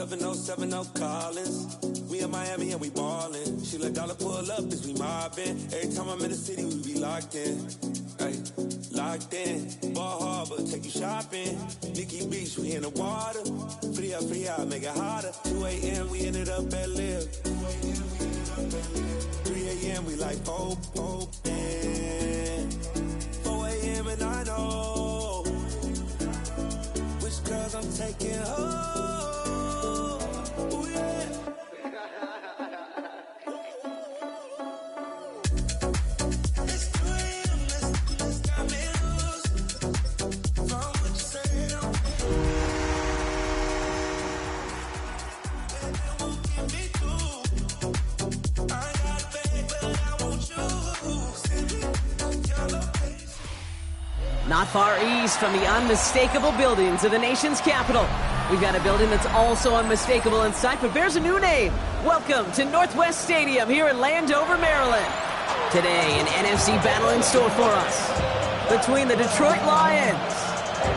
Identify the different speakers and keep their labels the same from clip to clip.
Speaker 1: 707 Collins. We in Miami and we ballin'. She let dollar pull up as we mobbin'. Every time I'm in the city, we be locked in. Ay, locked in. Ball Harbor, take you shopping. Nikki Beach, we in the water. Free up, make it hotter. 2 a.m. we ended up at Live. 3 a.m. we like Pope. And 4 a.m. and I know which girls I'm taking home. Ooh, yeah.
Speaker 2: Not far east from the unmistakable buildings of the nation's capital, we've got a building that's also unmistakable in sight, but bears a new name. Welcome to Northwest Stadium here in Landover, Maryland. Today, an NFC battle in store for us between the Detroit Lions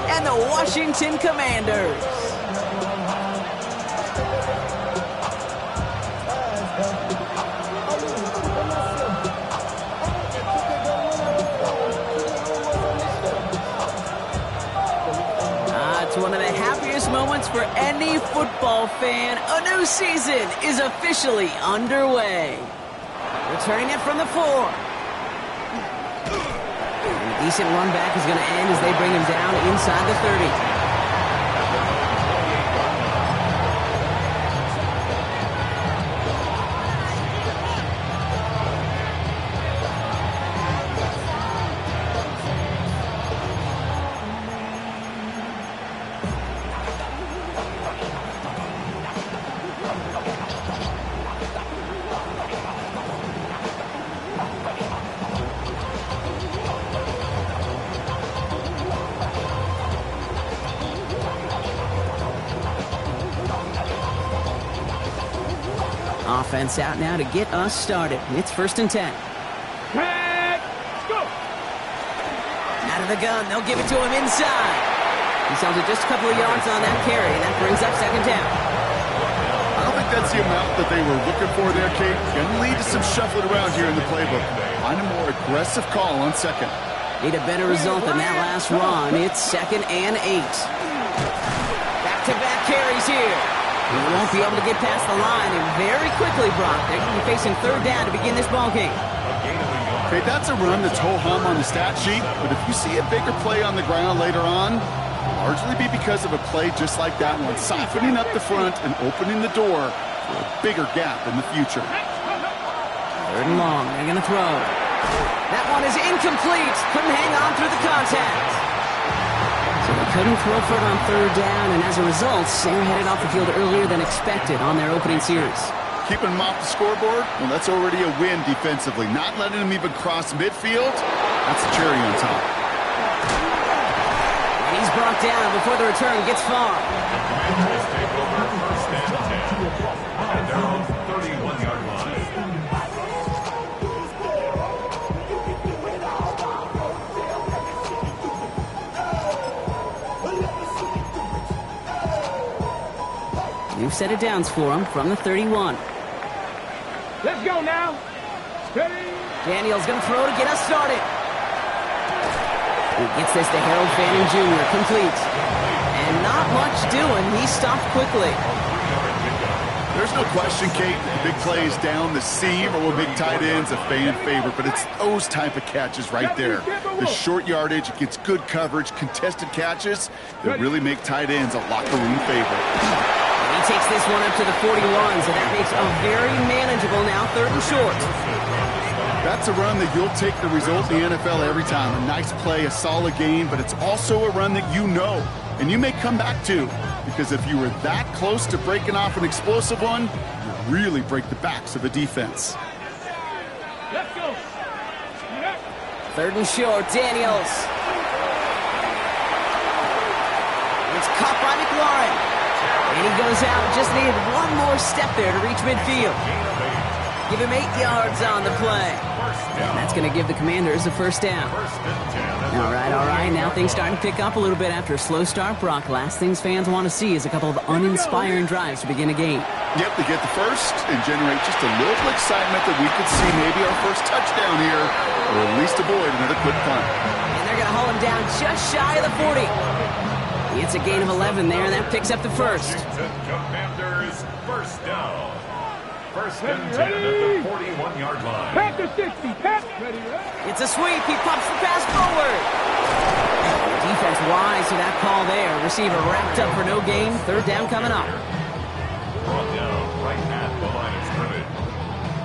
Speaker 2: and the Washington Commanders. One of the happiest moments for any football fan. A new season is officially underway. Returning it from the 4. And a decent run back is going to end as they bring him down inside the 30. Offense out now to get us started. It's 1st and 10.
Speaker 3: Go!
Speaker 2: Out of the gun, they'll give it to him inside. He sells it just a couple of yards on that carry. That brings up 2nd down.
Speaker 4: I don't think that's the amount that they were looking for there, Kate. Going to lead to some shuffling around here in the playbook. Find a more aggressive call on 2nd.
Speaker 2: Need a better result than that last run. It's 2nd and 8. Back-to-back carries here. He won't be able to get past the line, and very quickly, Brock, they're going to be facing 3rd down to begin this ball game.
Speaker 4: Okay, that's a run that's ho-hum on the stat sheet, but if you see a bigger play on the ground later on, largely be because of a play just like that one, softening up the front and opening the door for a bigger gap in the future.
Speaker 2: 3rd and long, they're going to throw. That one is incomplete. Couldn't hang on through the contact. So they couldn't throw for it on 3rd down, and as a result, they're headed off the field earlier than expected on their opening series.
Speaker 4: Keeping them off the scoreboard, well, that's already a win defensively. Not letting them even cross midfield, that's a cherry on top.
Speaker 2: And he's brought down before the return gets far.
Speaker 3: Commanders take over 1st and 10 at their own 31-yard line.
Speaker 2: New set of downs for him from the 31.
Speaker 3: Let's go now. Steady.
Speaker 2: Daniel's going to throw to get us started. He gets this to Harold Fanning Jr. complete. And not much doing. He stopped quickly.
Speaker 4: There's no question, Kate, big plays down the seam or with big tight ends, a fan favorite, but it's those type of catches right there. The short yardage, it gets good coverage, contested catches that really make tight ends a locker room favorite.
Speaker 2: And he takes this one up to the 41, so that makes a very manageable now 3rd and short.
Speaker 4: That's a run that you'll take the result in the NFL every time. A nice play, a solid game, but it's also a run that you know and you may come back to, because if you were that close to breaking off an explosive one, you really break the backs of a defense.
Speaker 3: Let's go.
Speaker 2: 3rd and short, Daniels. It's caught by McLaurin. And he goes out, just needed one more step there to reach midfield. Give him 8 yards on the play. And that's going to give the Commanders a first down. All right. Now things starting to pick up a little bit after a slow start, Brock. Last things fans want to see is a couple of uninspiring drives to begin a game.
Speaker 4: Yep, they get the first and generate just a little excitement that we could see maybe our first touchdown here, or at least avoid another quick punt.
Speaker 2: And they're going to haul him down just shy of the 40. It's a gain of 11 there, and that picks up the first.
Speaker 3: Commanders first down. First and 10 at the 41-yard line.
Speaker 5: Pack to 60. Pack. Ready.
Speaker 2: It's a sweep. He pops the pass forward. Defense wise to that call there. Receiver wrapped up for no gain. Third down coming up.
Speaker 3: Brought down right at the line of scrimmage.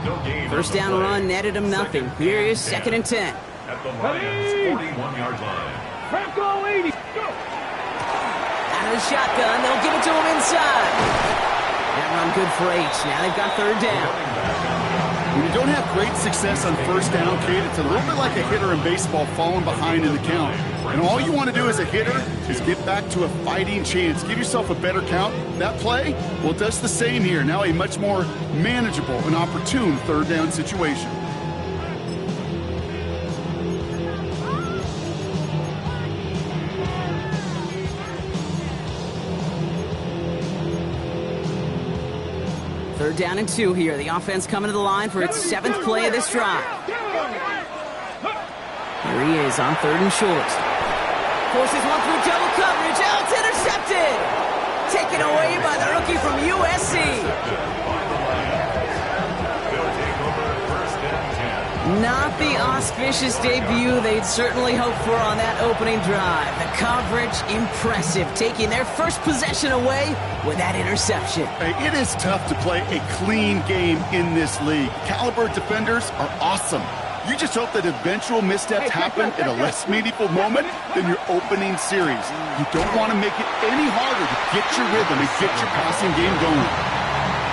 Speaker 3: No gain.
Speaker 2: First down run netted him nothing. Here is second and 10.
Speaker 3: At the Lions' 41-yard line.
Speaker 5: Franco 80. Go.
Speaker 2: Out of the shotgun. They'll give it to him inside. That run good for 8. Now they've got third down.
Speaker 4: When you don't have great success on first down, Kate, it's a little bit like a hitter in baseball falling behind in the count. And all you want to do as a hitter is get back to a fighting chance. Give yourself a better count. That play, well, it does the same here. Now a much more manageable and opportune third down situation.
Speaker 2: Third down and 2 here. The offense coming to the line for its 7th play of this drive. Here he is on third and short. Forces one through double coverage. Oh, it's intercepted. Taken away by the rookie from USC. Not the auspicious debut they'd certainly hoped for on that opening drive. The coverage, impressive, taking their first possession away with that interception.
Speaker 4: Hey, it is tough to play a clean game in this league. Caliber defenders are awesome. You just hope that eventual missteps happen at a less meaningful moment than your opening series. You don't want to make it any harder to get your rhythm and get your passing game going.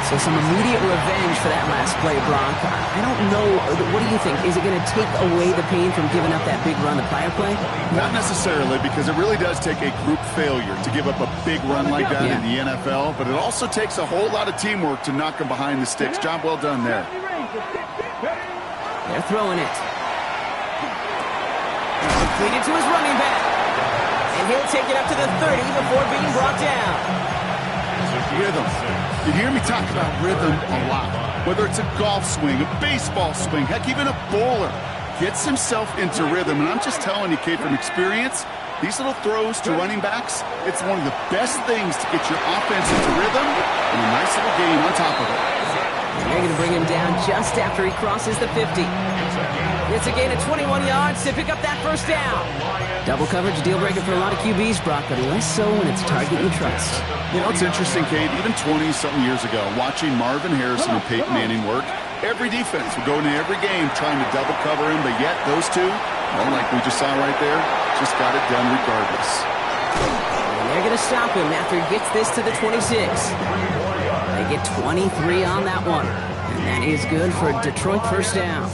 Speaker 2: So some immediate revenge for that last play, Brock. I don't know. What do you think? Is it going to take away the pain from giving up that big run the prior play?
Speaker 4: Not necessarily, because it really does take a group failure to give up a big run like that in the NFL. But it also takes a whole lot of teamwork to knock them behind the sticks. Job well done there.
Speaker 2: They're throwing it. Completed to his running back. And he'll take it up to the 30 before being brought down.
Speaker 4: Rhythm. You hear me talk about rhythm a lot. Whether it's a golf swing, a baseball swing, heck, even a bowler gets himself into rhythm. And I'm just telling you, Kate, from experience, these little throws to running backs, it's one of the best things to get your offense into rhythm and a nice little game on top of it.
Speaker 2: And they're going to bring him down just after he crosses the 50. It's a gain of 21 yards to pick up that first down. Double coverage, deal breaker for a lot of QBs, Brock, but less so when it's a target you trust.
Speaker 4: You know, it's interesting, Kate, even 20-something years ago, watching Marvin Harrison and Peyton Manning work, every defense would go into every game trying to double cover him, but yet those two, well, like we just saw right there, just got it done regardless.
Speaker 2: And they're going to stop him after he gets this to the 26. They get 23 on that one. And that is good for a Detroit first down.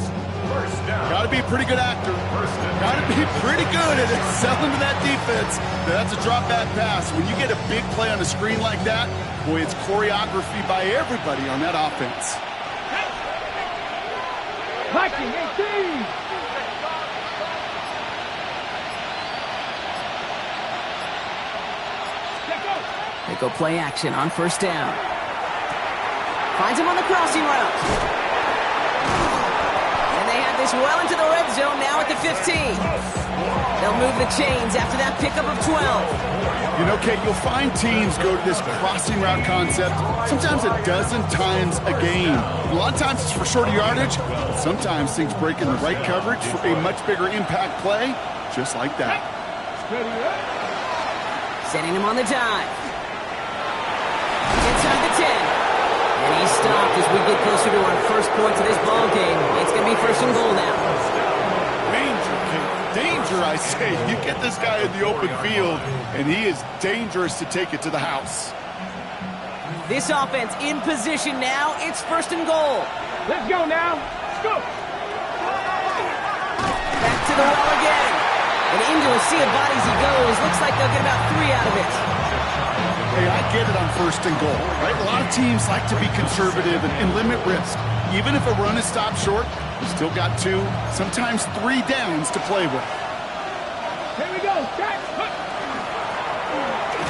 Speaker 4: Got to be a pretty good actor. Got to be pretty good at selling to that defense. That's a drop back pass. When you get a big play on a screen like that, boy, it's choreography by everybody on that offense.
Speaker 5: Viking 18.
Speaker 2: They go play action on first down. Finds him on the crossing route. And they have this well into the red zone now at the 15. They'll move the chains after that pickup of 12.
Speaker 4: You know, Kate, you'll find teams go to this crossing route concept sometimes a dozen times a game. A lot of times it's for shorter yardage. Sometimes things break in the right coverage for a much bigger impact play, just like that.
Speaker 2: Setting him on the dive. Inside the 10. And he's stopped as we get closer to our first points of this ball game. It's going to be first and goal now.
Speaker 4: Danger, Kate. Danger, I say. You get this guy in the open field, and he is dangerous to take it to the house.
Speaker 2: This offense in position now. It's first and goal.
Speaker 5: Let's go now. Let's go.
Speaker 2: Back to the well again. And into a sea of bodies he goes. Looks like they'll get about 3 out of it.
Speaker 4: Hey, I get it on first and goal, right? A lot of teams like to be conservative and limit risk. even if a run is stopped short, you still got 2, sometimes 3 downs to play with.
Speaker 5: Here we go.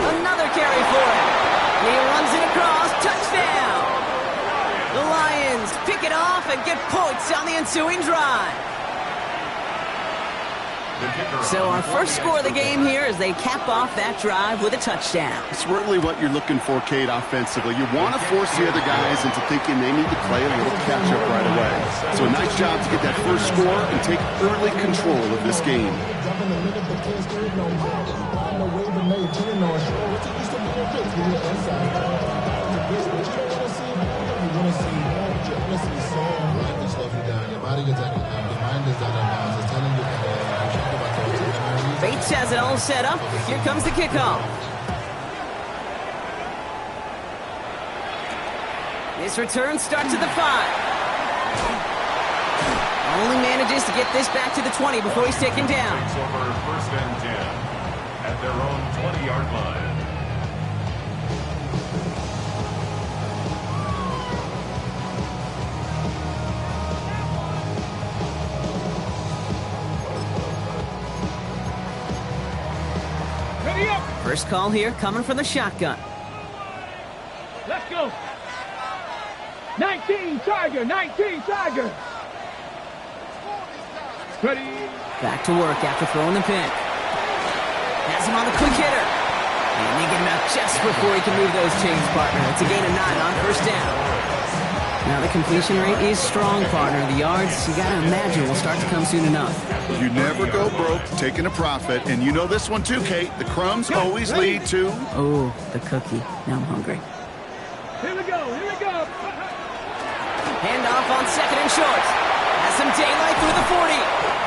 Speaker 2: Another carry for him. He runs it across. Touchdown. The Lions pick it off and get points on the ensuing drive. So our first score of the game here as they cap off that drive with a touchdown.
Speaker 4: It's really what you're looking for, Kate, offensively. You want to force the other guys into thinking they need to play a little catch-up right away. So a nice job to get that first score and take early control of this game.
Speaker 2: Bates has it all set up. Here comes the kickoff. This return starts at the 5. Only manages to get this back to the 20 before he's taken down.
Speaker 3: It's over 1st and 10 at their own 20-yard line.
Speaker 5: Ready up.
Speaker 2: First call here coming from the shotgun.
Speaker 5: Let's go. 19 Tiger. 19 Tiger. Ready.
Speaker 2: Back to work after throwing the pick. Has him on the quick hitter. And they get him out just before he can move those chains, partner. It's a gain of 9 on first down. Now the completion rate is strong, partner. The yards, you got to imagine, will start to come soon enough.
Speaker 4: You never go broke taking a profit, and you know this one too, Kate. The crumbs always lead to...
Speaker 2: Oh, the cookie. Now I'm hungry.
Speaker 5: Here we go. Here we go.
Speaker 2: Handoff on 2nd and short. Has some daylight through the 40.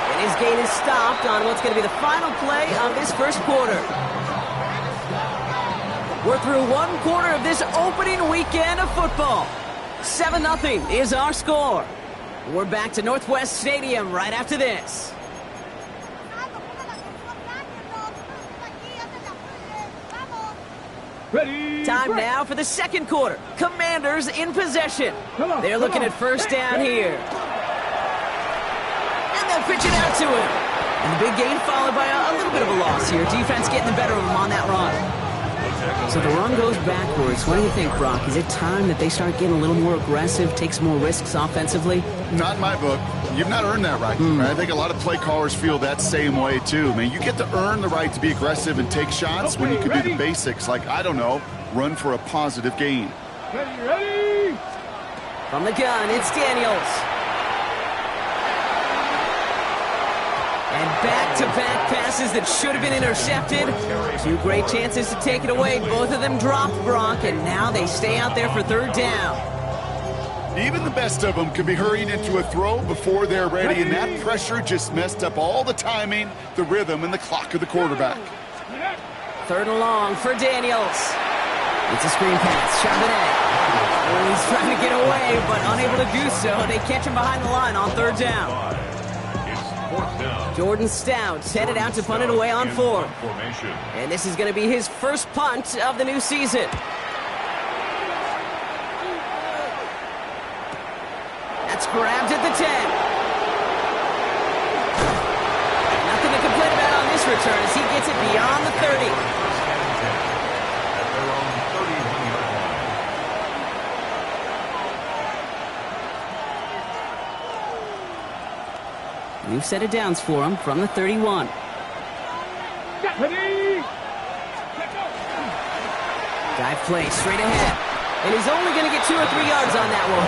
Speaker 2: And his gain is stopped on what's going to be the final play of this first quarter. We're through one quarter of this opening weekend of football. 7-0 is our score. We're back to Northwest Stadium right after this.
Speaker 5: Ready.
Speaker 2: Time now for the second quarter. Commanders in possession. They're looking at first down here. And they'll pitch it out to him. And the big gain followed by a little bit of a loss here. Defense getting the better of him on that run. So the run goes backwards. What do you think, Brock? Is it time that they start getting a little more aggressive, take some more risks offensively?
Speaker 4: Not in my book. You've not earned that right. I think a lot of play callers feel that same way, too. I mean, you get to earn the right to be aggressive and take shots when you can do the basics, like, I don't know, run for a positive gain.
Speaker 5: Ready.
Speaker 2: From the gun, it's Daniels. And back-to-back passes that should have been intercepted. 2 great chances to take it away. Both of them dropped, Brock, and now they stay out there for third down.
Speaker 4: Even the best of them can be hurried into a throw before they're ready, and that pressure just messed up all the timing, the rhythm, and the clock of the quarterback.
Speaker 2: 3rd and long for Daniels. It's a screen pass. Charbonnet. Oh, he's trying to get away, but unable to do so. They catch him behind the line on 3rd down. Jordan Stout headed out to punt it away on 4. And this is going to be his first punt of the new season. That's grabbed at the 10. Nothing to complain about on this return as he gets it beyond the 30. New set of downs for him from the 31. Dive play straight ahead. And he's only going to get 2 or 3 yards on that one.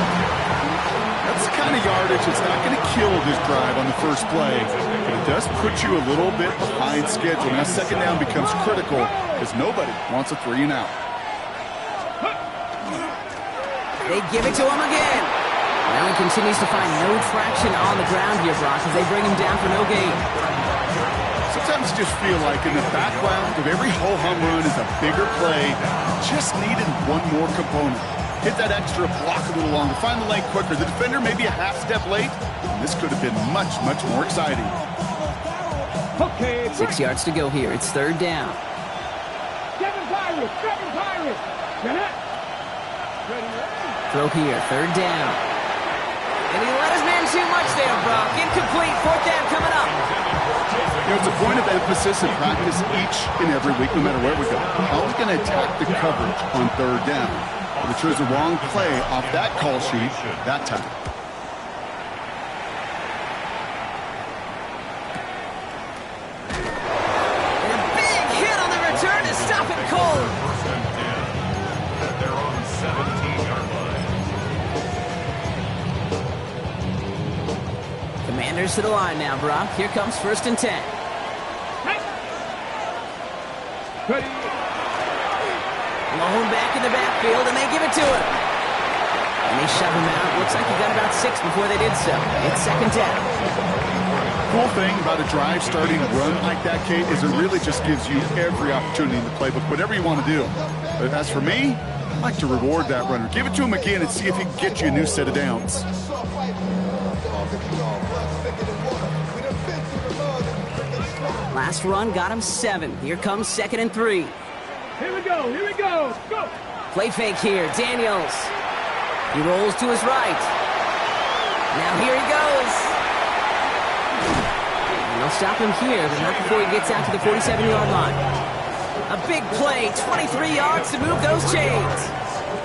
Speaker 4: That's the kind of yardage that's not going to kill this drive on the first play, but it does put you a little bit behind schedule. Now 2nd down becomes critical because nobody wants a 3 and out.
Speaker 2: They give it to him again. Now he continues to find no traction on the ground here, Brock, as they bring him down for no gain.
Speaker 4: Sometimes you just feel like in the background of every ho-hum run is a bigger play. Just needed one more component. Hit that extra block a little longer. Find the lane quicker. The defender may be a half step late. And this could have been much, much more exciting.
Speaker 5: Okay.
Speaker 2: 6 yards to go here. It's 3rd down.
Speaker 5: 7 Pirates. 7 Pirates. Ready.
Speaker 2: Throw here. 3rd down. And he let his man too much there, Brock. Incomplete. Fourth down coming up.
Speaker 4: You know, it's a point of emphasis in practice each and every week, no matter where we go. How are we going to attack the coverage on third down? We chose the wrong play off that call sheet that time.
Speaker 2: And a big hit on the return to stop it cold.
Speaker 3: First and 10 at their own 17-yard line.
Speaker 2: Commanders to the line now, Brock. Here comes first and 10.
Speaker 5: Ready.
Speaker 2: Lone back in the backfield, and they give it to him. And they shove him out. Looks like he got about 6 before they did so. It's second down.
Speaker 4: Cool thing about a drive starting run like that, Kate, is it really just gives you every opportunity in the playbook, whatever you want to do. But as for me, I like to reward that runner. Give it to him again and see if he can get you a new set of downs.
Speaker 2: Last run got him 7. Here comes second and 3.
Speaker 5: Here we go. Here we go. Go.
Speaker 2: Play fake here. Daniels. He rolls to his right. Now here he goes. And they'll stop him here, but not before he gets out to the 47-yard line. A big play, 23 yards to move those chains.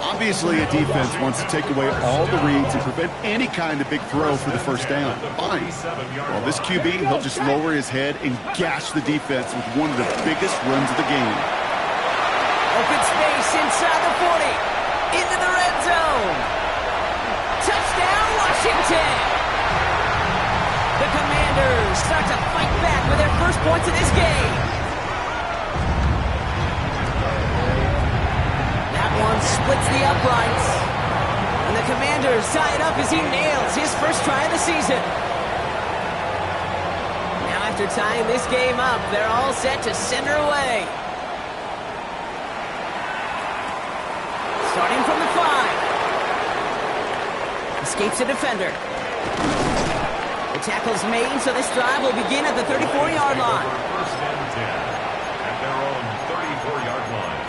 Speaker 4: Obviously, a defense wants to take away all the reads and prevent any kind of big throw for the first down. Fine. Well, this QB, he'll just lower his head and gash the defense with one of the biggest runs of the game.
Speaker 2: Open space inside the 40. Into the red zone. Touchdown, Washington. The Commanders start to fight back with their first points of this game. That one splits the uprights. And the Commanders tie it up as he nails his first try of the season. Now after tying this game up, they're all set to send her away. Starting from the 5. Escapes a defender. The tackle's made, so this drive will begin at the 34-yard line.
Speaker 3: First and 10 at their own 34-yard line.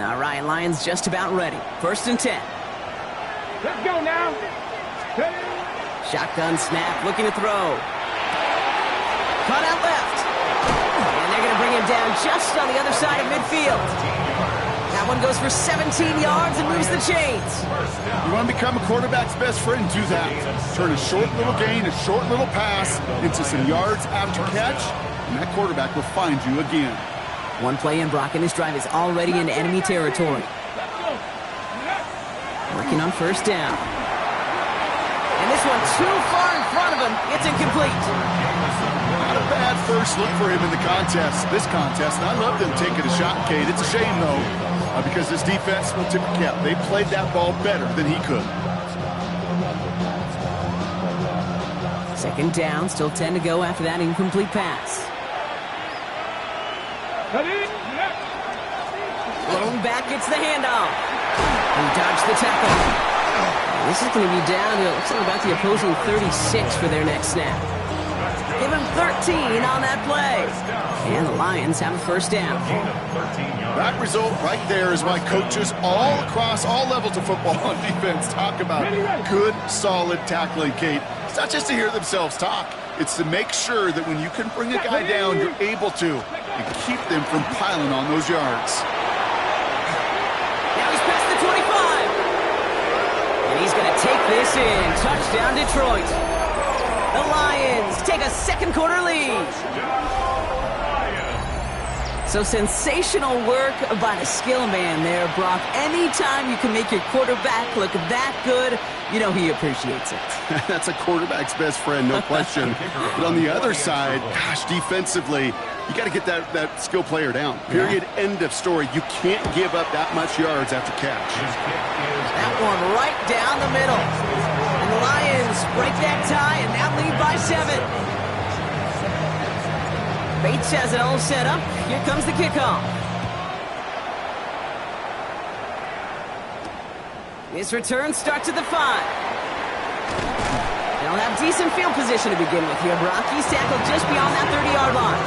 Speaker 2: All right, Lions just about ready. First and 10.
Speaker 5: Let's go now. Ready.
Speaker 2: Shotgun snap, looking to throw. Caught out left. And they're going to bring him down just on the other side of midfield. That one goes for 17 yards and moves the chains.
Speaker 4: You want to become a quarterback's best friend? Do that. Turn a short little gain, a short little pass into some yards after catch, and that quarterback will find you again.
Speaker 2: One play in, Brock, and this drive is already in enemy territory. Working on first down. And this one too far in front of him. It's incomplete.
Speaker 4: Not a bad first look for him in the contest, this contest. And I love them taking a shot, Kate. It's a shame, though, because this defense will tip the cap. They played that ball better than he could.
Speaker 2: Second down, still 10 to go after that incomplete pass.
Speaker 5: Ready.
Speaker 2: Lone back gets the handoff. He dodged the tackle. This is going to be down to, looks like about the opposing 36 for their next snap. Give him 13 on that play. And the Lions have a first down.
Speaker 4: That result right there is why coaches all across all levels of football on defense talk about good, solid tackling, Kate. It's not just to hear themselves talk. It's to make sure that when you can bring a guy down, you're able to and keep them from piling on those yards.
Speaker 2: Now he's past the 25. And he's going to take this in. Touchdown, Detroit. The Lions take a second quarter lead. So sensational work by the skill man there, Brock. Anytime you can make your quarterback look that good, you know he appreciates it.
Speaker 4: That's a quarterback's best friend, no question. But on the other side, gosh, defensively, you got to get that skill player down. Period. Yeah. End of story. You can't give up that much yards after catch.
Speaker 2: That one right down the middle. And the Lions break that tie and now lead by 7. Bates has it all set up. Here comes the kickoff. This return starts at the 5. They'll have decent field position to begin with here, Brock. He's tackled just beyond that 30-yard line.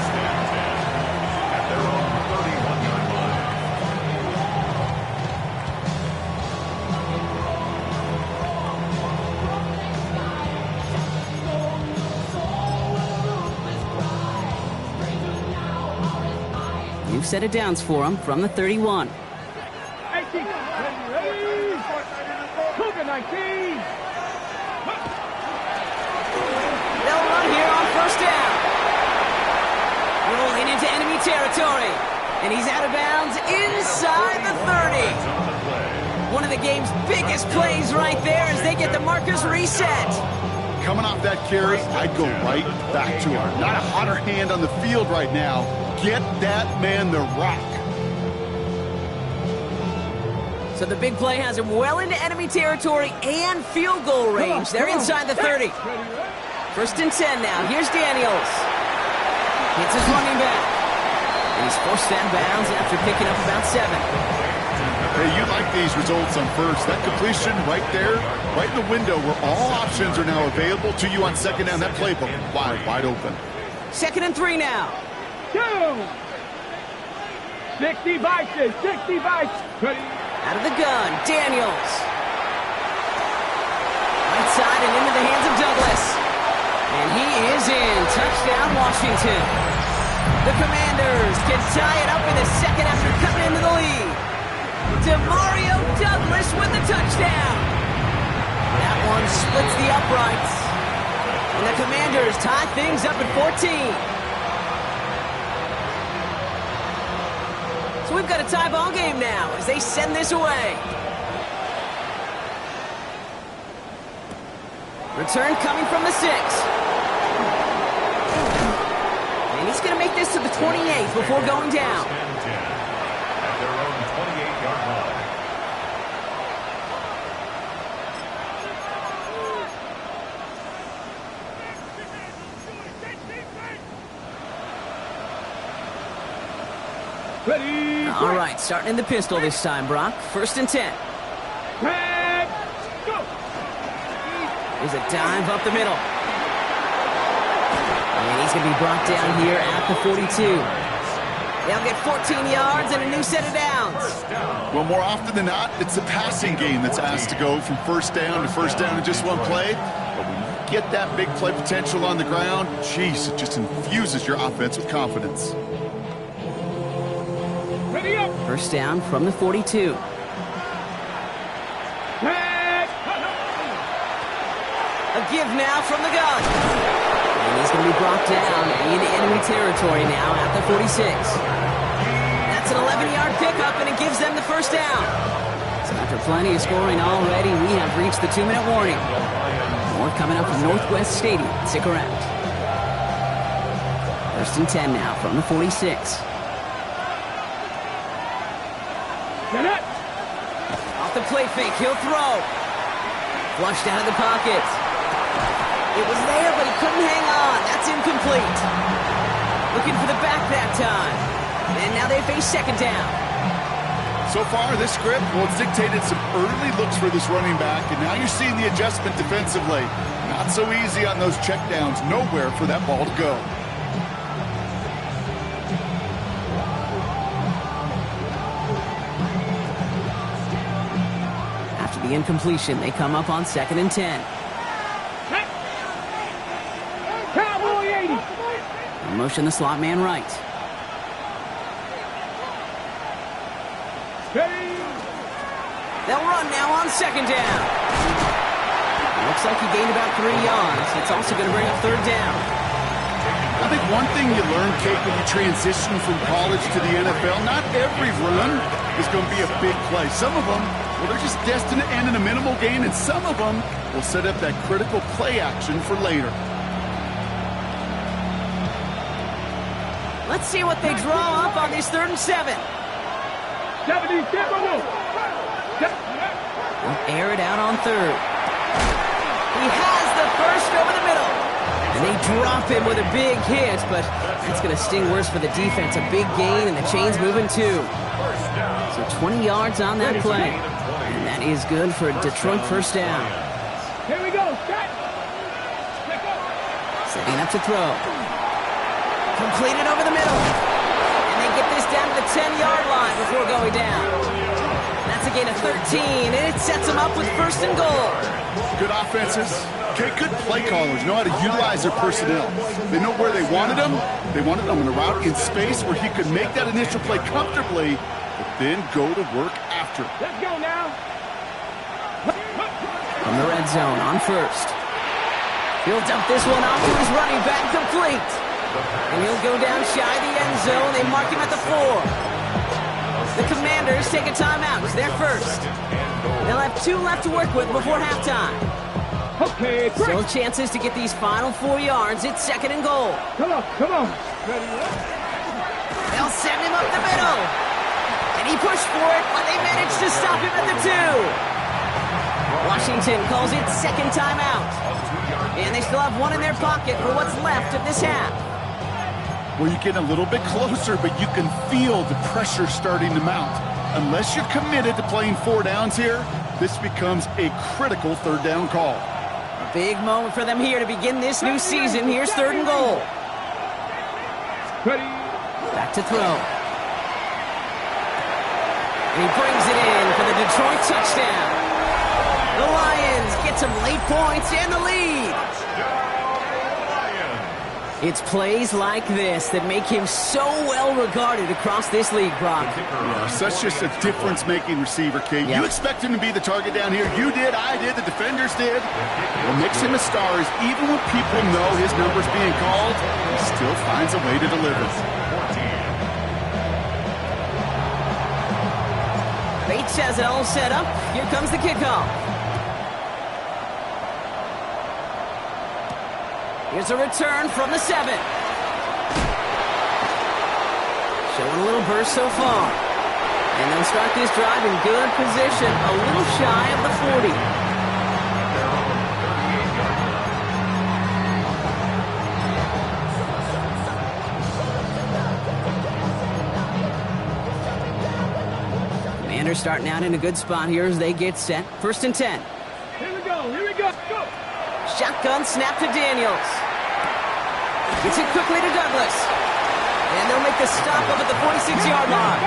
Speaker 3: At their own 31-yard line.
Speaker 2: New set of downs for him from the 31.
Speaker 5: 18. Ready. Cougar 19.
Speaker 2: They'll run here on first down. Rolling into enemy territory. And he's out of bounds inside the 30. One of the game's biggest plays right there as they get the markers reset.
Speaker 4: Coming off that carry, I'd go right back to him. Not a hotter hand on the field right now. Get that man the rock.
Speaker 2: So the big play has him well into enemy territory and field goal range. They're inside the 30. First and 10 now. Here's Daniels. Hits his running back. And he's forced out of bounds after picking up about 7.
Speaker 4: Hey, you like these results on first. That completion right there, right in the window where all options are now available to you on second down. That playbook wide open.
Speaker 2: Second and 3 now.
Speaker 5: 2. 60 vices. 60 vices. Ready.
Speaker 2: Out of the gun, Daniels. Right side and into the hands of Douglas. And he is in. Touchdown, Washington. The Commanders can tie it up in the second after cutting into the lead. DeMario Douglas with the touchdown. That one splits the uprights. And the Commanders tie things up at 14. So we've got a tie ball game now as they send this away. Return coming from the 6. And he's going to make this to the 28th before going down.
Speaker 3: At their own 28-yard line.
Speaker 5: Ready.
Speaker 2: All right, starting in the pistol this time, Brock. First and 10.
Speaker 5: Red. Go.
Speaker 2: There's a dive up the middle. And he's going to be brought down here at the 42. They'll get 14 yards and a new set of downs.
Speaker 4: Well, more often than not, it's the passing game that's asked to go from first down to first down in just one play. But when you get that big play potential on the ground, geez, it just infuses your offense with confidence.
Speaker 5: Ready up.
Speaker 2: First down from the 42.
Speaker 5: Red.
Speaker 2: A give now from the gun. And he's going to be brought down into enemy territory now at the 46. That's an 11-yard pickup, and it gives them the first down. So after plenty of scoring already, we have reached the 2-minute warning. More coming up from Northwest Stadium. Stick around. First and 10 now from the 46.
Speaker 5: Get it.
Speaker 2: Off the play fake, he'll throw. Flushed out of the pocket. It was there, but he couldn't hang on. That's incomplete. Looking for the back that time. And now they face second down.
Speaker 4: So far, this script, well, it's dictated some early looks for this running back, and now you're seeing the adjustment defensively. Not so easy on those checkdowns. Nowhere for that ball to go.
Speaker 2: After the incompletion, they come up on second and 10.
Speaker 5: Cowboy 80.
Speaker 2: And motion the slot man right.
Speaker 5: Ready.
Speaker 2: They'll run now on second down. Looks like he gained about 3 yards. It's also going to bring up third down.
Speaker 4: I think one thing you learn, Kate, when you transition from college to the NFL, not every run is going to be a big play. Some of them, well, they're just destined to end in a minimal gain, and some of them will set up that critical play action for later.
Speaker 2: Let's see what they draw up on this 3rd and 7.
Speaker 5: 70.
Speaker 2: They'll air it out on 3rd. He has the first over the middle. And they drop him with a big hit, but that's going to sting worse for the defense. A big gain, and the chain's moving too. So 20 yards on that play. And that is good for a Detroit first down.
Speaker 5: Here we go. Set.
Speaker 2: Setting up to throw. Completed over the middle. And they get this down to the 10-yard line before going down. That's a gain of 13, and it sets them up with first and goal.
Speaker 4: Good offenses. Okay, good play callers know how to utilize their personnel. They know where they wanted them. They wanted them in a route in space where he could make that initial play comfortably, but then go to work after.
Speaker 5: Let's go now.
Speaker 2: From the red zone on first. He'll dump this one off to his running back, complete. And he'll go down shy of the end zone. They mark him at the 4. The Commanders take a timeout. They're first. They'll have 2 left to work with before halftime.
Speaker 5: Okay,
Speaker 2: Still chances to get these final 4 yards. It's second and goal.
Speaker 5: Come on, come on.
Speaker 2: They'll send him up the middle. And he pushed for it, but they managed to stop him at the 2. Washington calls it second timeout. And they still have 1 in their pocket for what's left of this half.
Speaker 4: Well, you get a little bit closer, but you can feel the pressure starting to mount. Unless you're committed to playing 4 downs here, this becomes a critical third down call.
Speaker 2: Big moment for them here to begin this new season. Here's third and goal.
Speaker 5: Ready.
Speaker 2: Back to throw. And he brings it in for the Detroit touchdown. The Lions get some late points and the lead. It's plays like this that make him so well regarded across this league, Brock.
Speaker 4: Yeah, such just a difference-making receiver, Kate.
Speaker 2: Yep.
Speaker 4: You expect him to be the target down here. You did, I did, the defenders did. What makes him a star is even when people know his number's being called, he still finds a way to deliver.
Speaker 2: Bates has it all set up. Here comes the kickoff. Here's a return from the 7. Showing a little burst so far. And they'll start this drive in good position, a little shy of the 40. Commanders starting out in a good spot here as they get set. First and 10.
Speaker 5: Here we go, here we go. Go.
Speaker 2: Shotgun snap to Daniels. Gets it quickly to Douglas. And they'll make the stop up at the 46-yard line.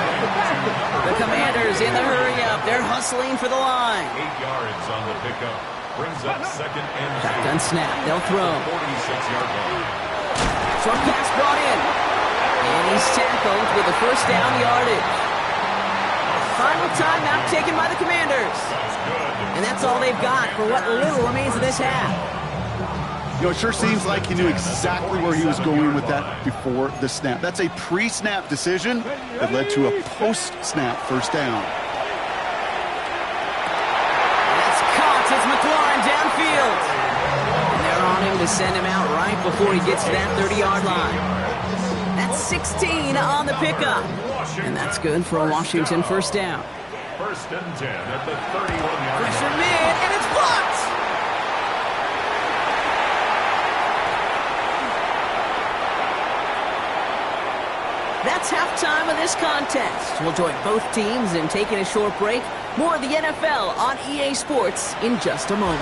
Speaker 2: The Commanders in the hurry-up. They're hustling for the line.
Speaker 3: 8 yards on the pickup. Brings up second and 2.
Speaker 2: Shotgun snap. They'll throw.
Speaker 3: 46-yard line.
Speaker 2: Short pass brought in. And he's tackled with the first down yardage. Final timeout taken by the Commanders. And that's all they've got for what little remains of this half.
Speaker 4: You know, it sure seems like he knew exactly where he was going with that before the snap. That's a pre-snap decision that led to a post-snap first down.
Speaker 2: That's caught as McLaurin downfield. And they're on him to send him out right before he gets to that 30-yard line. That's 16 on the pickup. And that's good for a Washington first down.
Speaker 3: First and 10 at the 31-yard
Speaker 2: Pressure
Speaker 3: line.
Speaker 2: mid, and it's blocked! That's halftime of this contest. We'll join both teams in taking a short break. More of the NFL on EA Sports in just a moment.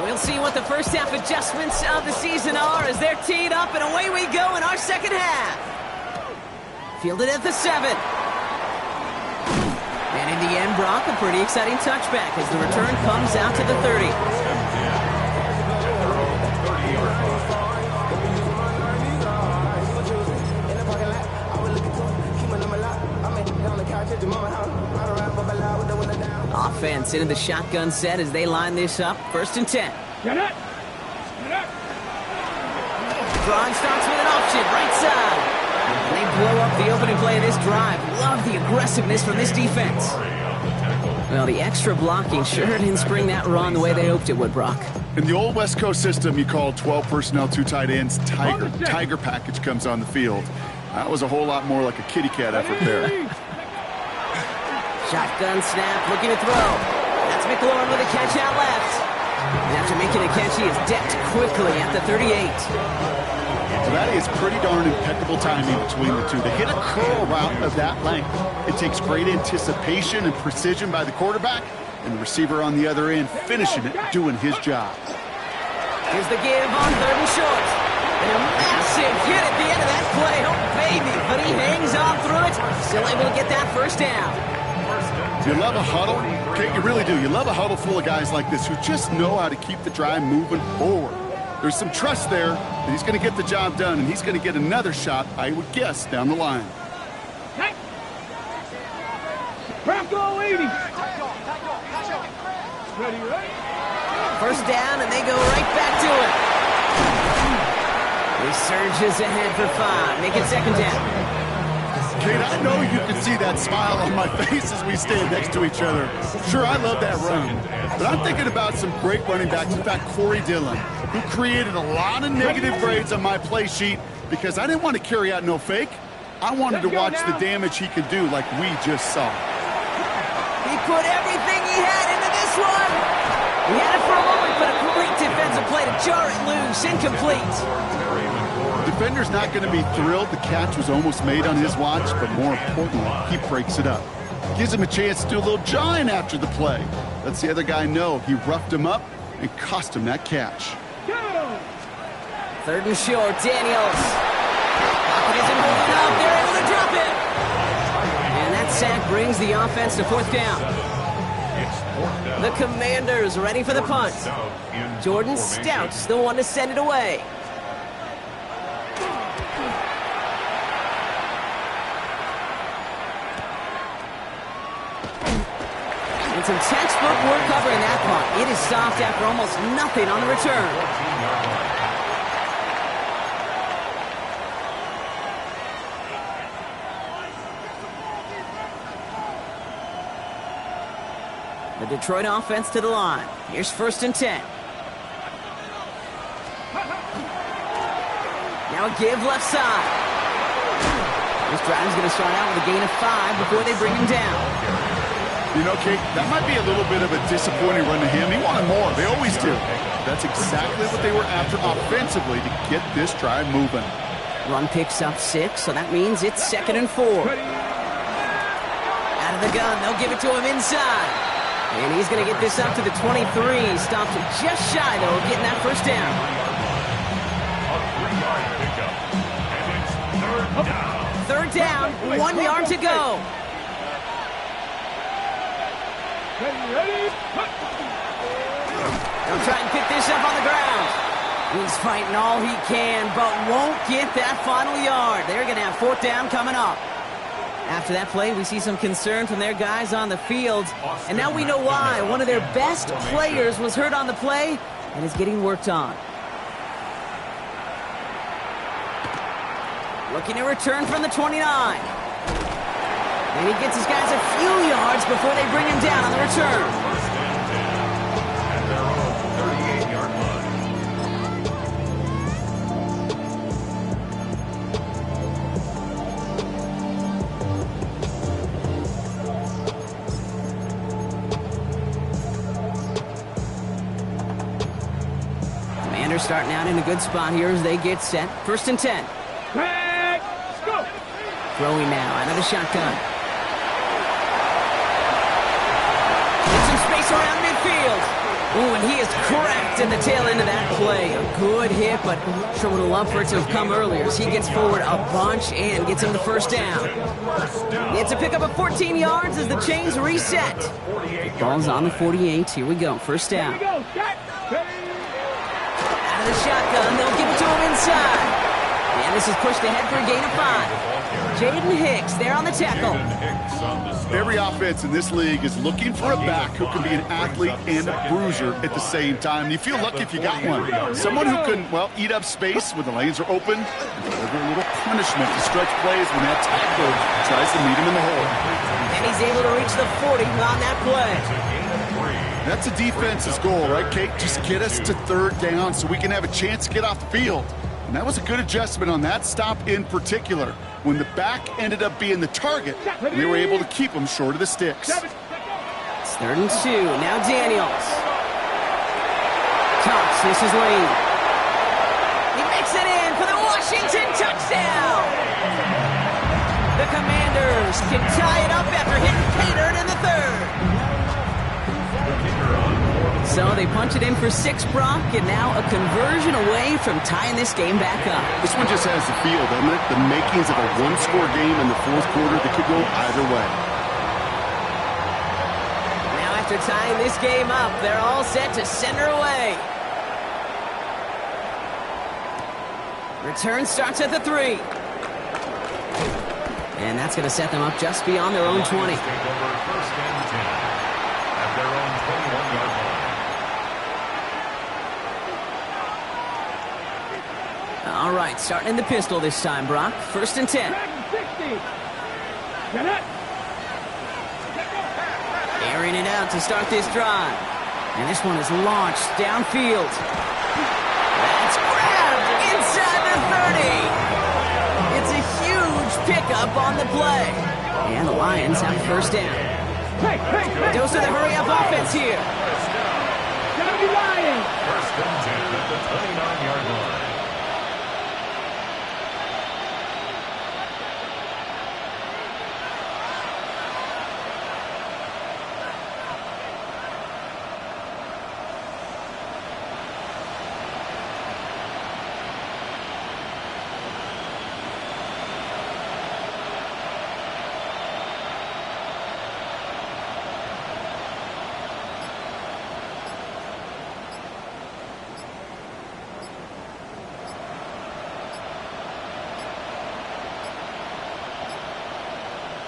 Speaker 2: We'll see what the first half adjustments of the season are as they're teed up, and away we go in our second half. Fielded at the 7. And in the end, Brock, a pretty exciting touchback as the return comes out to the 30. Offense into the shotgun set as they line this up. First and 10.
Speaker 5: Get it. Get it.
Speaker 2: Drive starts with an option, right side. And they blow up the opening play of this drive. Love the aggressiveness from this defense. Well, the extra blocking sure didn't spring that run the way they hoped it would, Brock.
Speaker 4: In the old West Coast system, you called 12 personnel, 2 tight ends, Tiger. Tiger package comes on the field. That was a whole lot more like a kitty cat effort there.
Speaker 2: Shotgun snap, looking to throw. That's McLaurin with a catch out left. And after making a catch, he is decked quickly at the 38.
Speaker 4: So that is pretty darn impeccable timing between the two. To hit a curl route of that length, it takes great anticipation and precision by the quarterback, and the receiver on the other end finishing it, doing his job.
Speaker 2: Here's the give on 3rd and short. And a massive hit at the end of that play. Oh, baby. But he hangs on through it. Still able to get that first down.
Speaker 4: You love a huddle. Okay, you really do. You love a huddle full of guys like this who just know how to keep the drive moving forward. There's some trust there that he's going to get the job done, and he's going to get another shot, I would guess, down the line.
Speaker 5: Bronco 80. Ready.
Speaker 2: First down, and they go right back to it. He surges ahead for 5. Make it 2nd down.
Speaker 4: Kate, I know you can see that smile on my face as we stand next to each other. Sure, I love that run. But I'm thinking about some great running backs. In fact, Corey Dillon, who created a lot of negative grades on my play sheet because I didn't want to carry out no fake. I wanted to watch the damage he could do like we just saw.
Speaker 2: He put everything he had into this one. He had it for a moment, but a great defensive play to jar it loose. Incomplete.
Speaker 4: The defender's not going to be thrilled the catch was almost made on his watch, but more importantly, he breaks it up. Gives him a chance to do a little jawing after the play. Lets the other guy know he roughed him up and cost him that catch.
Speaker 2: 3rd and short, Daniels. Pocket isn't moving up. They're able to drop it. And that sack brings the offense to 4th down. The Commanders ready for the punt. Jordan Stout's the one to send it away. And some textbook work covering that punt. It is stopped after almost nothing on the return. The Detroit offense to the line. Here's 1st and 10. Now a give left side. This drive is going to start out with a gain of 5 before they bring him down.
Speaker 4: You know, Kate, that might be a little bit of a disappointing run to him. He wanted more. They always do. That's exactly what they were after offensively to get this drive moving.
Speaker 2: Run picks up 6, so that means it's 2nd and 4. Out of the gun, they'll give it to him inside. And he's going to get this up to the 23. Stopped just shy, though, of getting that first down.
Speaker 3: A 3-yard pickup. And it's 3rd down.
Speaker 2: 3rd down, 1 yard to go.
Speaker 5: Ready.
Speaker 2: They'll try and pick this up on the ground. He's fighting all he can, but won't get that final yard. They're going to have 4th down coming up. After that play, we see some concern from their guys on the field. And now we know why. One of their best players was hurt on the play and is getting worked on. Looking to return from the 29. And he gets his guys a few yards before they bring him down on the return.
Speaker 3: And they're on the 38-yard line.
Speaker 2: Commanders starting out in a good spot here as they get set. 1st and 10.
Speaker 5: Let's go.
Speaker 2: Throwing now out of the shotgun. Get some space around midfield. Ooh, and he is cracked at the tail end of that play. A good hit, but sure would have loved for it to have come earlier as he gets forward a bunch and gets him the 1st down. It's a pickup of 14 yards as the chains reset. Ball's on the 48. Here we go. 1st down.
Speaker 5: Here we go.
Speaker 2: Out of the shotgun, they'll give it to him inside. And this is pushed ahead for a gain of 5. Jaden Hicks there on the tackle.
Speaker 4: Every offense in this league is looking for a back who can be an athlete and a bruiser at the same time. You feel lucky if you got one. Someone who can, well, eat up space when the lanes are open and deliver a little punishment to stretch plays when that tackle tries to meet him in the hole.
Speaker 2: And he's able to reach the 40 on that play.
Speaker 4: That's a defense's goal, right, Kate? Just get us to 3rd down so we can have a chance to get off the field. And that was a good adjustment on that stop in particular, when the back ended up being the target, and they were able to keep him short of the sticks.
Speaker 2: It's 3rd and 2. Now Daniels. this is Lee. He makes it in for the Washington touchdown. The Commanders can tie it up after hitting pay dirt in the third. So they punch it in for 6, Brock, and now a conversion away from tying this game back up.
Speaker 4: This one just has the feel, doesn't it? The makings of a one-score game in the fourth quarter that could go either way.
Speaker 2: Now after tying this game up, they're all set to send her away. Return starts at the 3. And that's going to set them up just beyond their own 20.
Speaker 3: Take over first and 10 at their own 21-yard line.
Speaker 2: All right, starting in the pistol this time, Brock. First and 10.
Speaker 5: 60. Get it.
Speaker 2: Airing it out to start this drive. And this one is launched downfield. That's grabbed inside the 30. It's a huge pickup on the play. And the Lions have first down.
Speaker 5: Hey.
Speaker 2: Dose of the hurry-up offense here.
Speaker 5: Gotta be Lions.
Speaker 3: First and 10 at the 29-yard line.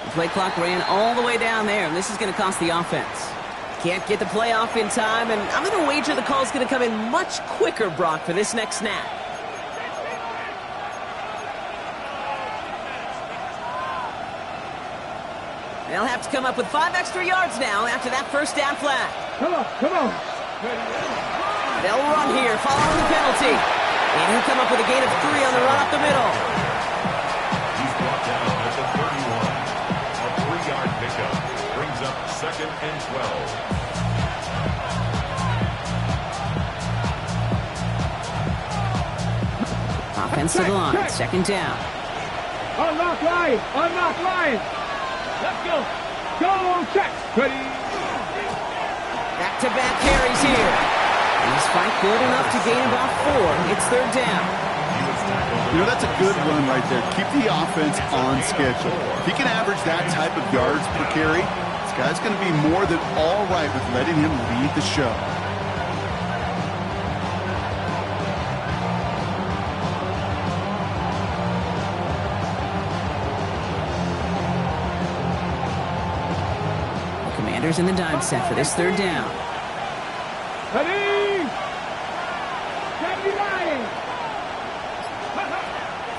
Speaker 2: The play clock ran all the way down there, and this is going to cost the offense. Can't get the play off in time, and I'm going to wager the call is going to come in much quicker, Brock, for this next snap. They'll have to come up with 5 extra yards now after that first down flag.
Speaker 5: Come on.
Speaker 2: They'll run here following the penalty. And he'll come up with a gain of 3 on the run up the middle.
Speaker 3: He's brought down at the 31. A 3-yard pickup brings up second and 12.
Speaker 2: Offense to the line, second down.
Speaker 5: Unlock line. Let's go. Go check. Ready.
Speaker 2: Back-to-back carries here. And this fight good enough to gain about 4. It's third down.
Speaker 4: You know, that's a good run right there. Keep the offense on schedule. If he can average that type of yards per carry, this guy's going to be more than all right with letting him lead the show.
Speaker 2: In the dime set for this third down.
Speaker 5: Ready. Gotta be Lions.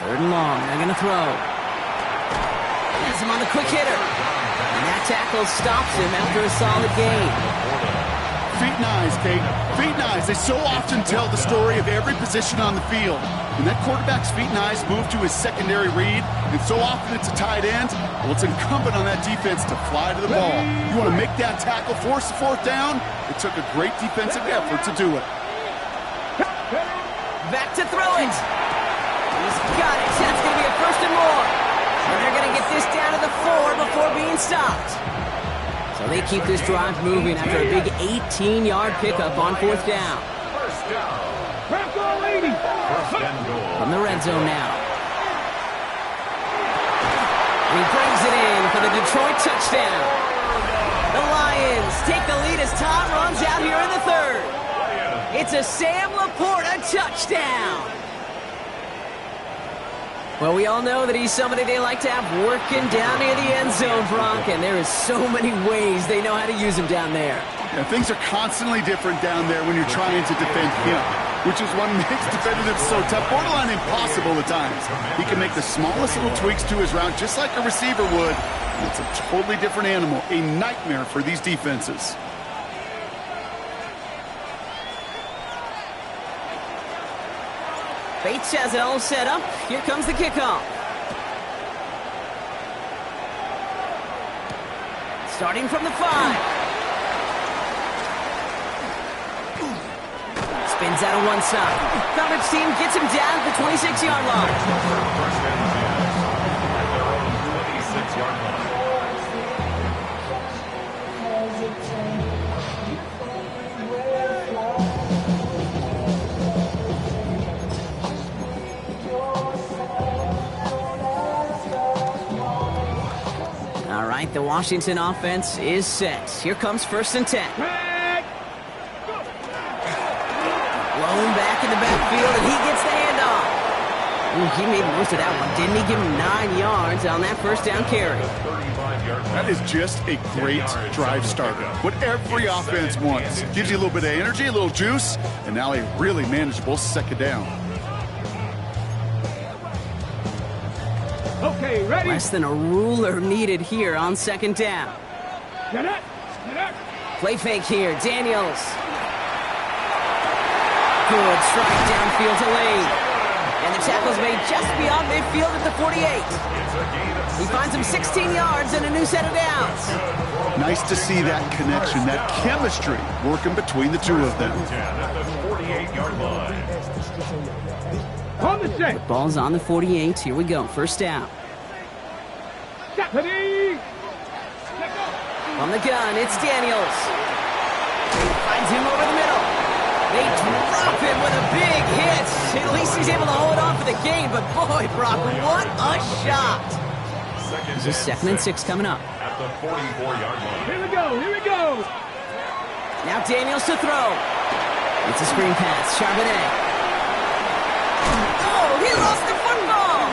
Speaker 2: Third and long. They're going to throw. Has him on the quick hitter. And that tackle stops him after a solid gain.
Speaker 4: Feet and eyes, Kate. Feet and eyes. They so often tell the story of every position on the field. When that quarterback's feet and eyes move to his secondary read, and so often it's a tight end, well, it's incumbent on that defense to fly to the ball. You want to make that tackle, force the fourth down? It took a great defensive effort to do it.
Speaker 2: Back to throw it. He's got it. That's going to be a first and more. And they're going to get this down to the 4 before being stopped. So they keep this drive moving after a big 18-yard pickup on fourth down.
Speaker 3: First down.
Speaker 5: Bronco 80.
Speaker 3: First and goal.
Speaker 2: From the red zone now. He brings it in for the Detroit touchdown. The Lions take the lead as Tom runs out here in the third. It's a Sam Laporta touchdown. Well, we all know that he's somebody they like to have working down near the end zone, Brock, and there is so many ways they know how to use him down there.
Speaker 4: Yeah, things are constantly different down there when you're trying to defend him, which is what makes defending him so tough, borderline impossible at times. He can make the smallest little tweaks to his route just like a receiver would. It's a totally different animal, a nightmare for these defenses.
Speaker 2: Bates has it all set up. Here comes the kickoff. Starting from the 5. Spins out of one side. Coverage team gets him down at the 26-yard line.
Speaker 3: First and 10 at their own 26-yard line.
Speaker 2: All right, the Washington offense is set. Here comes 1st and 10. Blown back in the backfield, and he gets the handoff. Ooh, he made most of that one, didn't he? Give him 9 yards on that first down carry.
Speaker 4: That is just a great drive starter. What every offense wants. Gives you a little bit of energy, a little juice, and now a really manageable second down.
Speaker 5: Okay, ready?
Speaker 2: Less than a ruler needed here on 2nd down.
Speaker 5: Get up. Get up.
Speaker 2: Play fake here, Daniels. Good strike downfield to Lane. And the tackle's made just beyond midfield at the 48. He finds him 16 yards and a new set of downs.
Speaker 4: Nice to see that connection, that chemistry working between the two of them.
Speaker 3: At the 48-yard line.
Speaker 5: On the set.
Speaker 2: Ball's on the 48. Here we go. 1st down.
Speaker 5: Ready.
Speaker 2: On the gun, it's Daniels. Finds him over the middle. They drop him with a big hit. At least he's able to hold on for the game. But boy, Brock, what a shot. This is 2nd and 6 coming up.
Speaker 3: At the 44-yard line.
Speaker 5: Here we go. Here we go.
Speaker 2: Now Daniels to throw. It's a screen pass. Charbonnet. Oh, he lost the football.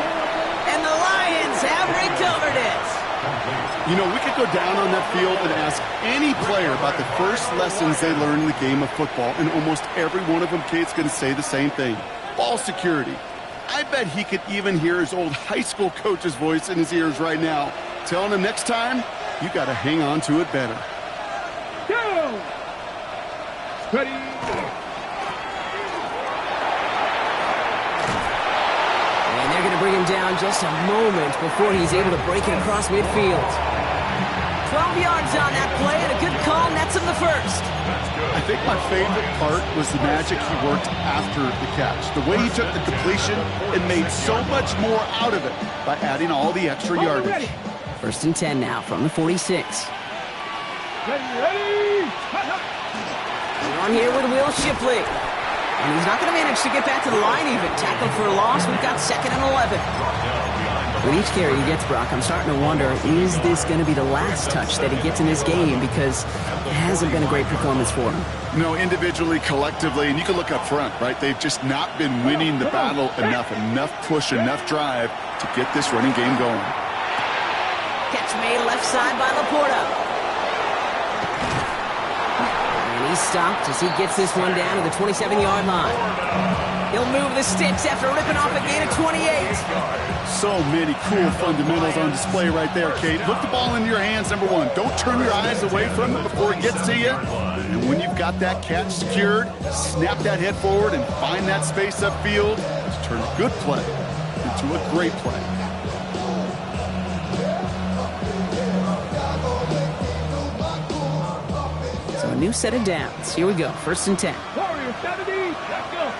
Speaker 2: And the Lions have recovered it.
Speaker 4: You know, we could go down on that field and ask any player about the first lessons they learned in the game of football, and almost every one of them kids going to say the same thing. Ball security. I bet he could even hear his old high school coach's voice in his ears right now, telling him next time, you got to hang on to it better.
Speaker 5: Go. Ready.
Speaker 2: And they're going to bring him down just a moment before he's able to break it across midfield. 12 yards on that play, and a good call nets him the first.
Speaker 4: I think my favorite part was the magic he worked after the catch. The way he took the completion and made so much more out of it by adding all the extra yardage.
Speaker 2: 1st and 10 now from the 46.
Speaker 5: Ready.
Speaker 2: We're on here with Will Shipley. And he's not going to manage to get back to the line even. Tackled for a loss. We've got 2nd and 11. With each carry he gets, Brock, I'm starting to wonder, is this going to be the last touch that he gets in this game? Because it hasn't been a great performance for him.
Speaker 4: No, individually, collectively, and you can look up front, right? They've just not been winning the battle enough push, enough drive to get this running game going.
Speaker 2: Catch made left side by Laporta. And he's stopped as he gets this one down to the 27-yard line. He'll move the sticks after ripping off a gain of 28.
Speaker 4: So many cool fundamentals on display right there, Kate. Put the ball in your hands, number one. Don't turn your eyes away from it before it gets to you. And when you've got that catch secured, snap that head forward and find that space upfield to turn a good play into a great play.
Speaker 2: So a new set of downs. Here we go. 1st and 10.
Speaker 5: Warrior 70. Let's go.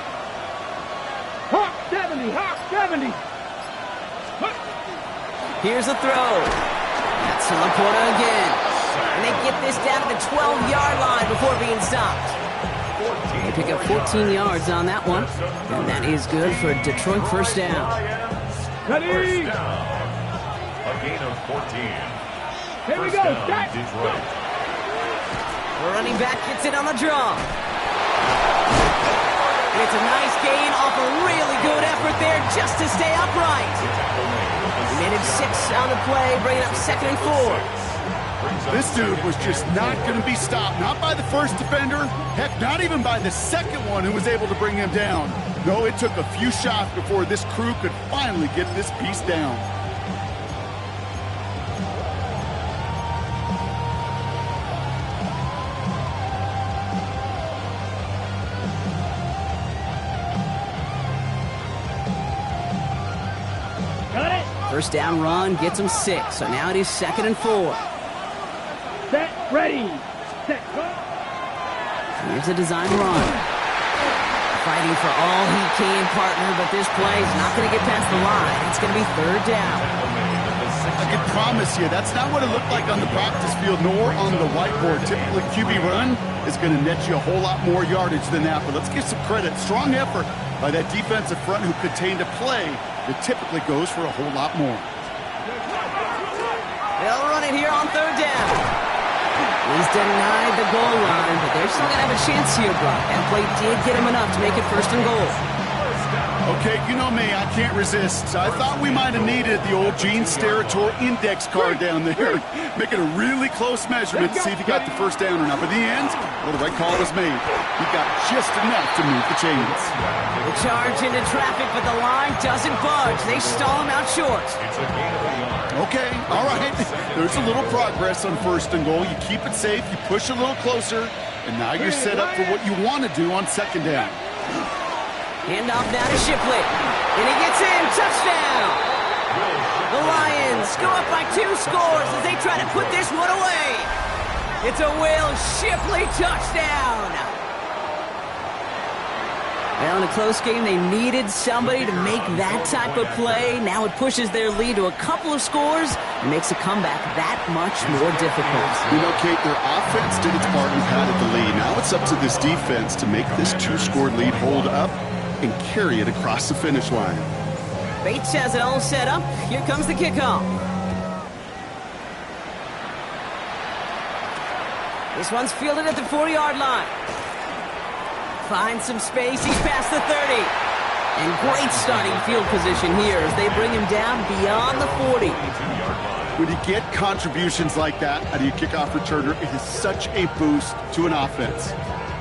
Speaker 5: Hawk 70. Hawk 70.
Speaker 2: Here's a throw. That's to Laporta again. And they get this down to the 12-yard line before being stopped. They pick up 14 yards on that one. And that is good for Detroit 1st down.
Speaker 5: Ready.
Speaker 3: A gain of 14.
Speaker 5: Here we go. Set.
Speaker 3: Detroit.
Speaker 2: The running back gets it on the draw. And it's a nice gain off a really good effort there just to stay upright. He made it 6 on the play, bringing up 2nd and 4.
Speaker 4: This dude was just not going to be stopped. Not by the first defender. Heck, not even by the second one who was able to bring him down. No, it took a few shots before this crew could finally get this piece down.
Speaker 2: First down run gets him 6, so now it is 2nd and 4.
Speaker 5: Set. Ready. Set. Go.
Speaker 2: Here's a design run. fighting for all he can, partner, but this play is not going to get past the line. It's going to be third down.
Speaker 4: I can promise you, that's not what it looked like on the practice field nor on the whiteboard. Typically, QB run is going to net you a whole lot more yardage than that. But let's give some credit. Strong effort by that defensive front who contained a play that typically goes for a whole lot more.
Speaker 2: They'll run it here on third down. He's denied the goal line, but they're still going to have a chance here, Brock. That play did get him enough to make it first and goal.
Speaker 4: Okay, you know me, I can't resist. I thought we might have needed the old Gene Steratore index card down there. Making a really close measurement to see if he got the first down or not. But in the end, well, the right call was made. He got just enough to move the chains.
Speaker 2: The charge into traffic, but the line doesn't budge. They stall him out short.
Speaker 4: Okay, all right. There's a little progress on first and goal. You keep it safe, you push a little closer, and now you're set up for what you want to do on second down.
Speaker 2: Handoff now to Shipley. And he gets in. Touchdown. The Lions go up by 2 scores as they try to put this one away. It's a Will Shipley touchdown. Well, in a close game, they needed somebody to make that type of play. Now it pushes their lead to a couple of scores and makes a comeback that much more difficult.
Speaker 4: You know, Kate, their offense did its part and padded the lead. Now it's up to this defense to make this 2-score lead hold up and carry it across the finish line.
Speaker 2: Bates has it all set up. Here comes the kickoff. This one's fielded at the 40-yard line. Finds some space. He's past the 30. And great starting field position here as they bring him down beyond the 40.
Speaker 4: When you get contributions like that out of your kickoff returner, it is such a boost to an offense.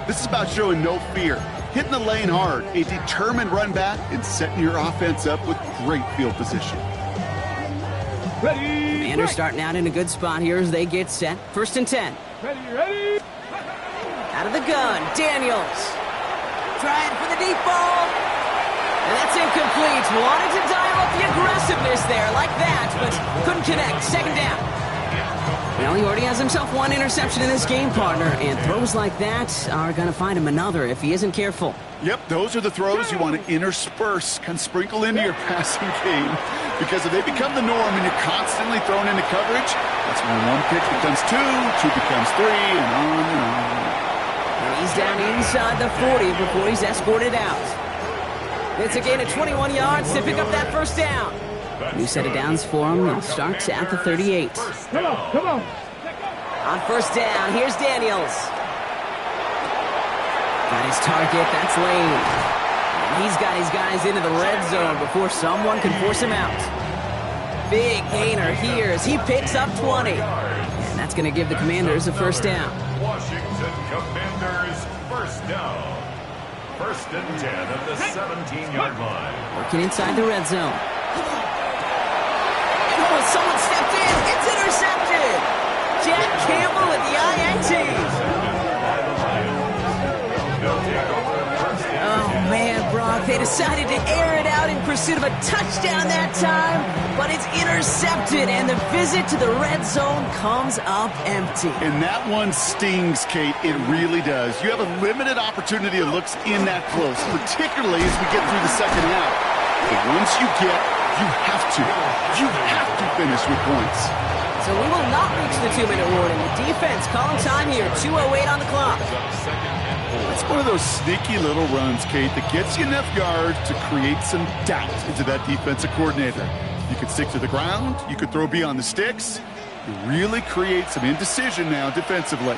Speaker 4: This is about showing no fear, hitting the lane hard, a determined run back, and setting your offense up with great field position.
Speaker 2: Commanders starting out in a good spot here as they get set. First and 10.
Speaker 5: Ready.
Speaker 2: Out of the gun, Daniels. Trying for the deep ball. And that's incomplete. Wanted to dial up the aggressiveness there like that, but couldn't connect. Second down. Well, he already has himself 1 interception in this game, partner, and throws like that are going to find him another if he isn't careful.
Speaker 4: Yep, those are the throws you want to intersperse, kind of sprinkle into your passing game, because if they become the norm and you're constantly thrown into coverage, that's when 1 pick becomes 2, 2 becomes 3, and on and on.
Speaker 2: And he's down inside the 40 before he's escorted out. It's a gain of 21 yards to pick up that first down. New set of downs for him. He'll start at the 38.
Speaker 5: Come on.
Speaker 2: On first down, here's Daniels. Got his target, that's Lane. And he's got his guys into the red zone before someone can force him out. Big gainer here as he picks up 20. And that's going to give the Commanders a first down.
Speaker 3: Washington Commanders first down. First and 10 at the 17-yard line.
Speaker 2: Working inside the red zone. Oh, someone stepped in. It's intercepted. Jack Campbell at the INT. Oh, man, Brock. They decided to air it out in pursuit of a touchdown that time, but it's intercepted, and the visit to the red zone comes up empty.
Speaker 4: And that one stings, Kate. It really does. You have a limited opportunity that looks in that close, particularly as we get through the second half. But once you get, you have to finish with points.
Speaker 2: So we will not reach the 2-minute warning. The defense calling time here, 2:08 on the clock.
Speaker 4: It's one of those sneaky little runs, Kate, that gets you enough yards to create some doubt into that defensive coordinator. You could stick to the ground. You could throw beyond the sticks. You really create some indecision now defensively.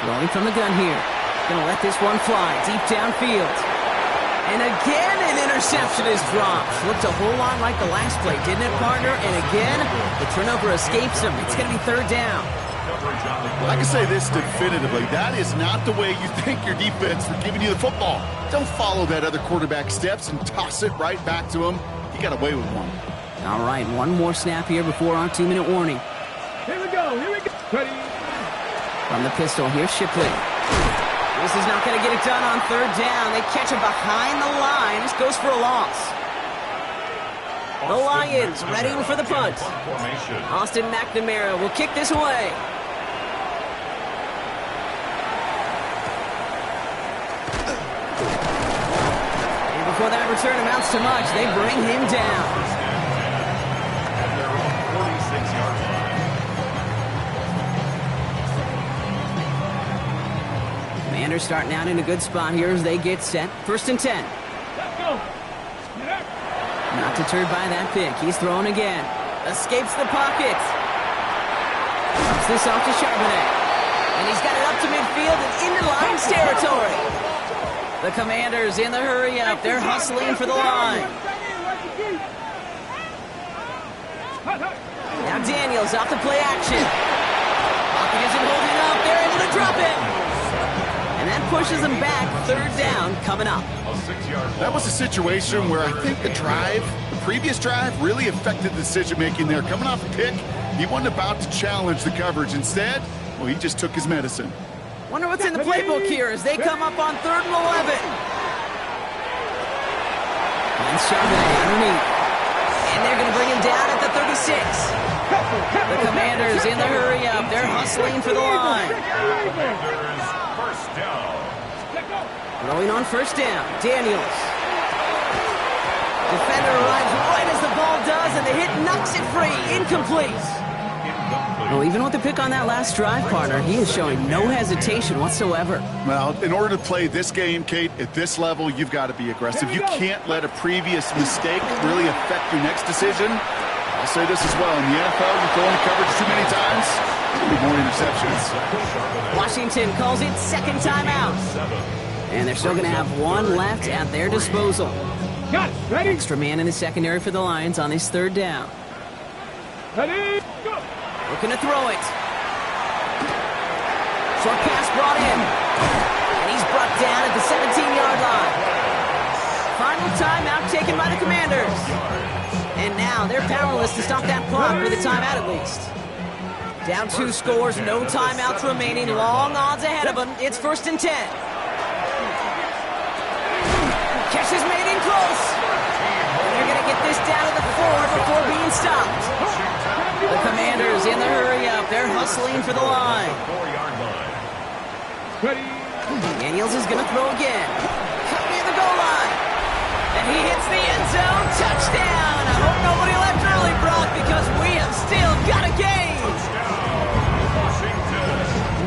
Speaker 2: Throwing from the gun here. Gonna let this one fly deep downfield. And again, an interception is dropped. Looked a whole lot like the last play, didn't it, partner? And again, the turnover escapes him. It's going to be third down.
Speaker 4: I can say this definitively. That is not the way you thank your defense for giving you the football. Don't follow that other quarterback steps and toss it right back to him. He got away with one.
Speaker 2: All right, one more snap here before our 2-minute warning.
Speaker 5: Here we go. Ready.
Speaker 2: From the pistol, here's Shipley. This is not going to get it done on third down. They catch him behind the line. This goes for a loss. The Lions ready for the punt. Austin McNamara will kick this away. before that return amounts to much, they bring him down.
Speaker 3: At their own 46-yard line.
Speaker 2: Commanders starting out in a good spot here as they get set. 1st and 10.
Speaker 5: Let's go.
Speaker 2: Not deterred by that pick. He's throwing again. Escapes the pocket. Drops this off to Charbonnet. And he's got it up to midfield and into Lions territory. The Commanders in the hurry up. They're hustling for the line. Now Daniels off the play action. Pocket isn't holding up. They're able to drop it. And that pushes them back. 3rd down coming up.
Speaker 3: A 6-yard
Speaker 4: That was a situation where I think the previous drive, really affected the decision-making there. Coming off a pick, he wasn't about to challenge the coverage. Instead, well, he just took his medicine.
Speaker 2: Wonder what's in the playbook here as they come up on 3rd and 11. And Charbonnet underneath. And they're going to bring him down at the 36. The Commanders in the hurry up. They're hustling for the line.
Speaker 3: Commanders first down.
Speaker 2: Throwing on 1st down. Daniels. Defender arrives right as the ball does, and the hit knocks it free. Incomplete. Well, even with the pick on that last drive, partner, he is showing no hesitation whatsoever.
Speaker 4: Well, in order to play this game, Kate, at this level, you've got to be aggressive. You can't let a previous mistake really affect your next decision. I'll say this as well. In the NFL, you throw into coverage too many times, there'll be more interceptions.
Speaker 2: Washington calls it 2nd timeout. And they're still going to have 1 left at their disposal.
Speaker 5: Got it. Ready?
Speaker 2: Extra man in the secondary for the Lions on this 3rd down.
Speaker 5: Ready? Go.
Speaker 2: Looking to throw it. Short pass brought in. And he's brought down at the 17-yard line. Final timeout taken by the Commanders. And now they're powerless to stop that clock with a timeout at least. Down 2 scores, no timeouts remaining. Long odds ahead of them. It's 1st and 10. Catch is made in close. And they're going to get this down to the 4 before being stopped. The Commanders in the hurry up. They're hustling for the line.
Speaker 3: 4-yard line.
Speaker 5: Ready?
Speaker 2: Daniels is going to throw again. Cut near the goal line. And he hits the end zone. Touchdown. I hope nobody left early, Brock, because we have still got a game.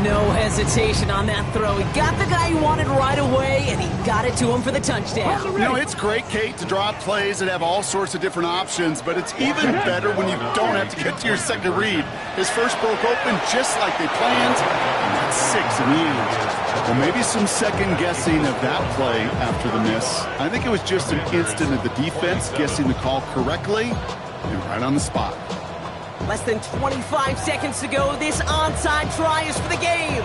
Speaker 2: No hesitation on that throw. He got the guy he wanted right away, and he got it to him for the touchdown.
Speaker 4: You know, it's great, Kate, to draw up plays that have all sorts of different options, but it's even better when you don't have to get to your second read. His first broke open just like they planned, and that's 6 in the end. Well, maybe some second guessing of that play after the miss. I think it was just an instant of the defense guessing the call correctly and right on the spot.
Speaker 2: Less than 25 seconds to go. This onside try is for the game.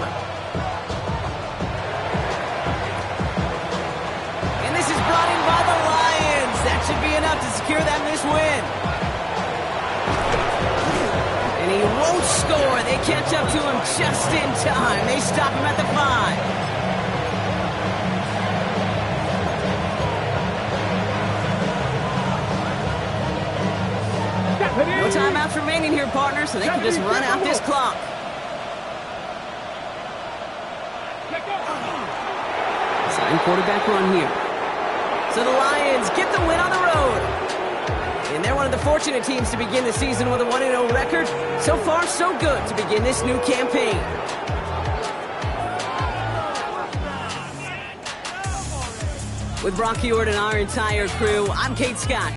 Speaker 2: And this is brought in by the Lions. That should be enough to secure that miss win. And he won't score. They catch up to him just in time. They stop him at the 5. No timeouts remaining here, partner, so they can just run out this clock. Sign quarterback run here. So the Lions get the win on the road. And they're one of the fortunate teams to begin the season with a 1-0 record. So far, so good to begin this new campaign. With Brock Heward and our entire crew, I'm Kate Scott.